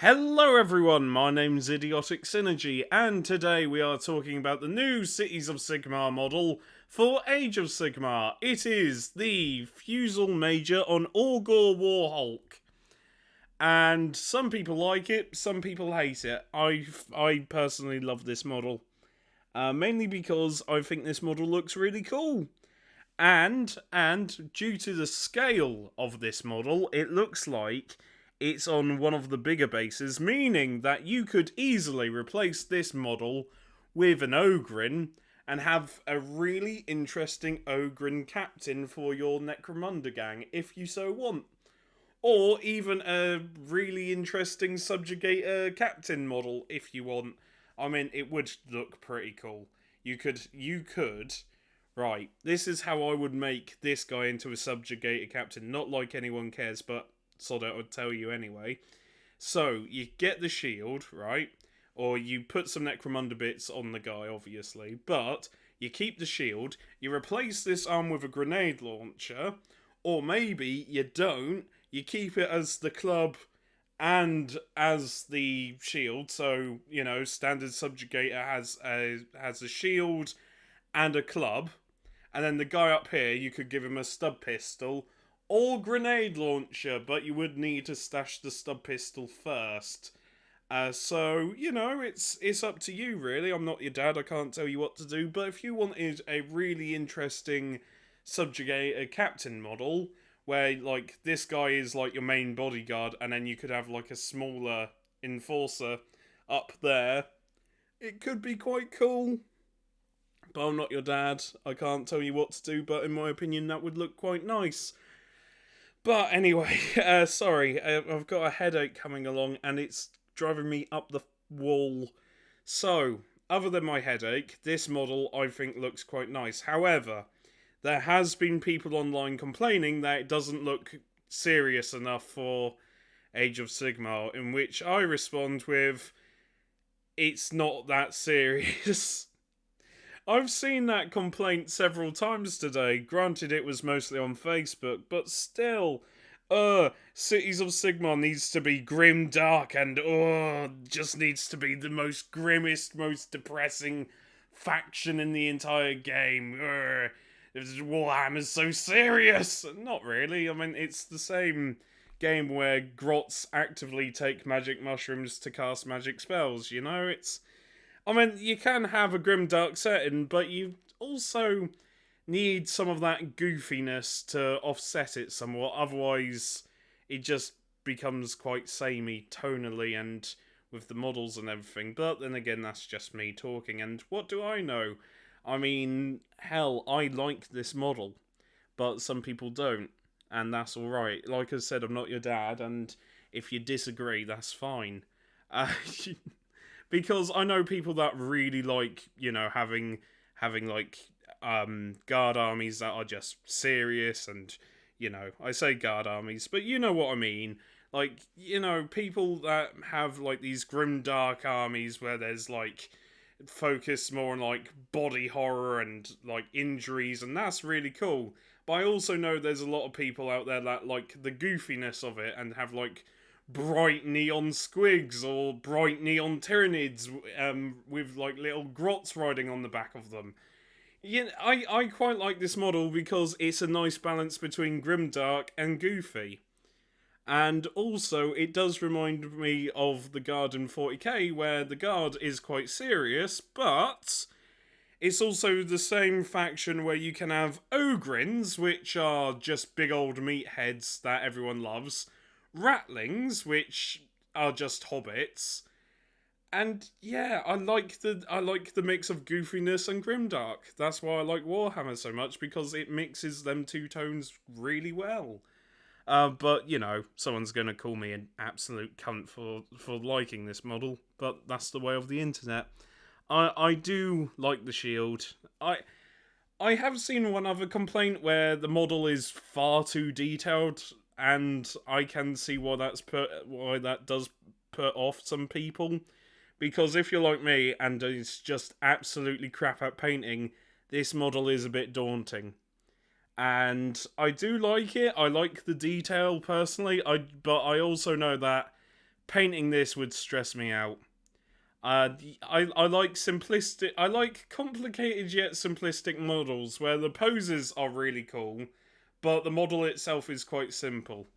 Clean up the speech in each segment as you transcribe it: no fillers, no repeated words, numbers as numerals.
Hello everyone, my name's Idiotic Synergy, and today we are talking about the new Cities of Sigmar model for Age of Sigmar. It is the Fusil Major on Ogor Warhulk. And some people like it, some people hate it. I personally love this model. Mainly because I think this model looks really cool. And due to the scale of this model, it looks like it's on one of the bigger bases, meaning that you could easily replace this model with an Ogrin and have a really interesting Ogrin captain for your Necromunda gang, if you so want. Or even a really interesting Subjugator captain model, if you want. I mean, it would look pretty cool. You could. Right, this is how I would make this guy into a Subjugator captain. Not like anyone cares, but sod it, I'd tell you anyway. So, you get the shield, right? Or you put some Necromunda bits on the guy, obviously. But, you keep the shield, you replace this arm with a grenade launcher, or maybe you don't, you keep it as the club and as the shield. So, you know, standard Subjugator has a shield and a club. And then the guy up here, you could give him a stub pistol or grenade launcher, but you would need to stash the stub pistol first. So, you know, it's up to you, really. I'm not your dad, I can't tell you what to do, but if you wanted a really interesting Subjugator captain model, where, like, this guy is, like, your main bodyguard, and then you could have, like, a smaller enforcer up there, it could be quite cool. But I'm not your dad, I can't tell you what to do, but in my opinion that would look quite nice. But anyway, sorry, I've got a headache coming along and it's driving me up the wall. So, other than my headache, this model I think looks quite nice. However, there has been people online complaining that it doesn't look serious enough for Age of Sigmar, in which I respond with, it's not that serious. I've seen that complaint several times today. Granted, it was mostly on Facebook, but still, Cities of Sigmar needs to be grim, dark, and just needs to be the most grimmest, most depressing faction in the entire game. Warhammer's so serious. Not really. I mean, it's the same game where grots actively take magic mushrooms to cast magic spells. You know, I mean, you can have a grim dark setting, but you also need some of that goofiness to offset it somewhat. Otherwise, it just becomes quite samey tonally and with the models and everything. But then again, that's just me talking. And what do I know? I mean, hell, I like this model, but some people don't. And that's alright. Like I said, I'm not your dad, and if you disagree, that's fine. Uh, because I know people that really like, you know, having like guard armies that are just serious, and you know, I say guard armies, but you know what I mean. Like, you know, people that have like these grim dark armies where there's like focus more on like body horror and like injuries, and that's really cool. But I also know there's a lot of people out there that like the goofiness of it and have like bright neon squigs or bright neon tyranids with like little grots riding on the back of them. Yeah, I quite like this model because it's a nice balance between grimdark and goofy. And also, it does remind me of the Guard in 40k, where the Guard is quite serious, but it's also the same faction where you can have Ogrins, which are just big old meatheads that everyone loves, Ratlings, which are just hobbits, and yeah, I like the mix of goofiness and grimdark. That's why I like Warhammer so much, because it mixes them two tones really well. But you know, someone's gonna call me an absolute cunt for liking this model, but that's the way of the internet. I do like the shield. I have seen one other complaint where the model is far too detailed, and I can see why that does put off some people. Because if you're like me and it's just absolutely crap at painting, this model is a bit daunting. And I do like it. I like the detail personally. But I also know that painting this would stress me out. I like simplistic. I like complicated yet simplistic models where the poses are really cool, but the model itself is quite simple.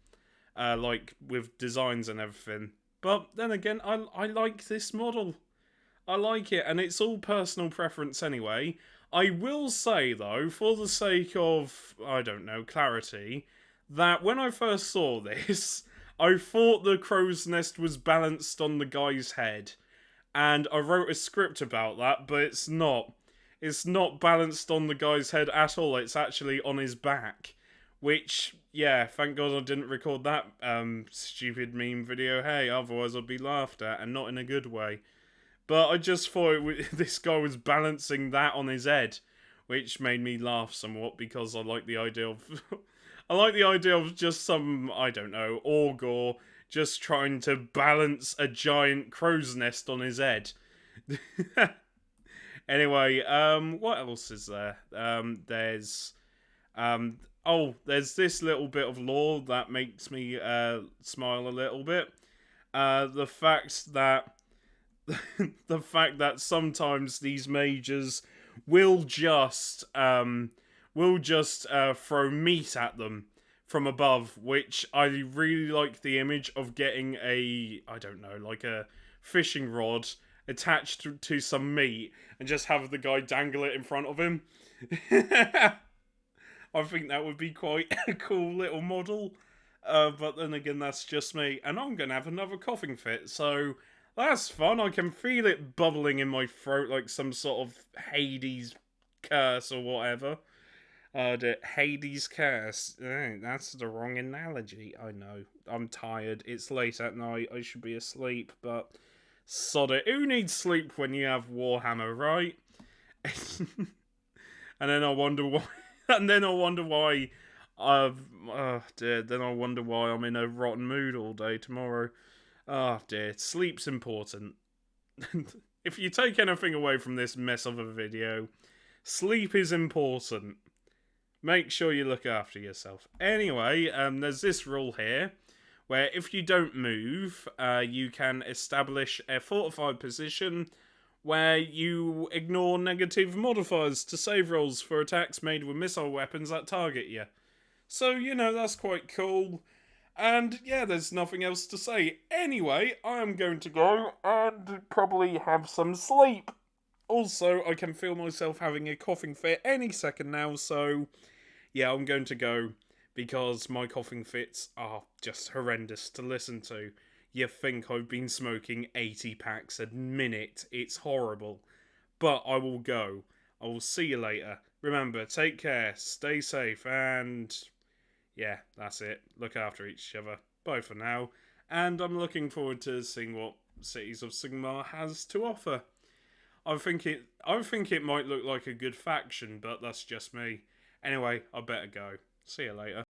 Like with designs and everything. But then again, I like this model. I like it, and it's all personal preference anyway. I will say, though, for the sake of, I don't know, clarity, that when I first saw this, I thought the crow's nest was balanced on the guy's head. And I wrote a script about that, but it's not. It's not balanced on the guy's head at all, it's actually on his back. Which, yeah, thank God I didn't record that stupid meme video. Hey, otherwise I'd be laughed at, and not in a good way. But I just thought this guy was balancing that on his head, which made me laugh somewhat because I like the idea of I like the idea of just some, I don't know, Ogor just trying to balance a giant crow's nest on his head. Anyway, what else is there? There's this little bit of lore that makes me smile a little bit. The fact that the fact that sometimes these mages will just throw meat at them from above, which I really like the image of getting I don't know, like a fishing rod attached to some meat and just have the guy dangle it in front of him. I think that would be quite a cool little model. But then again, that's just me. And I'm going to have another coughing fit, so that's fun. I can feel it bubbling in my throat like some sort of Hades curse or whatever. The Hades curse. That's the wrong analogy. I know. I'm tired. It's late at night. I should be asleep, but sod it. Who needs sleep when you have Warhammer, right? And then I wonder why. And then I wonder why. Dear. Then I wonder why I'm in a rotten mood all day tomorrow. Oh dear. Sleep's important. If you take anything away from this mess of a video, sleep is important. Make sure you look after yourself. Anyway, there's this rule here, where if you don't move, you can establish a fortified position where you ignore negative modifiers to save rolls for attacks made with missile weapons that target you. So, you know, that's quite cool. And yeah, there's nothing else to say. Anyway, I am going to go and probably have some sleep. Also, I can feel myself having a coughing fit any second now, so yeah, I'm going to go because my coughing fits are just horrendous to listen to. You think I've been smoking 80 packs a minute. It's horrible. But I will go. I will see you later. Remember, take care, stay safe, and yeah, that's it. Look after each other. Bye for now. And I'm looking forward to seeing what Cities of Sigmar has to offer. I think it might look like a good faction, but that's just me. Anyway, I better go. See you later.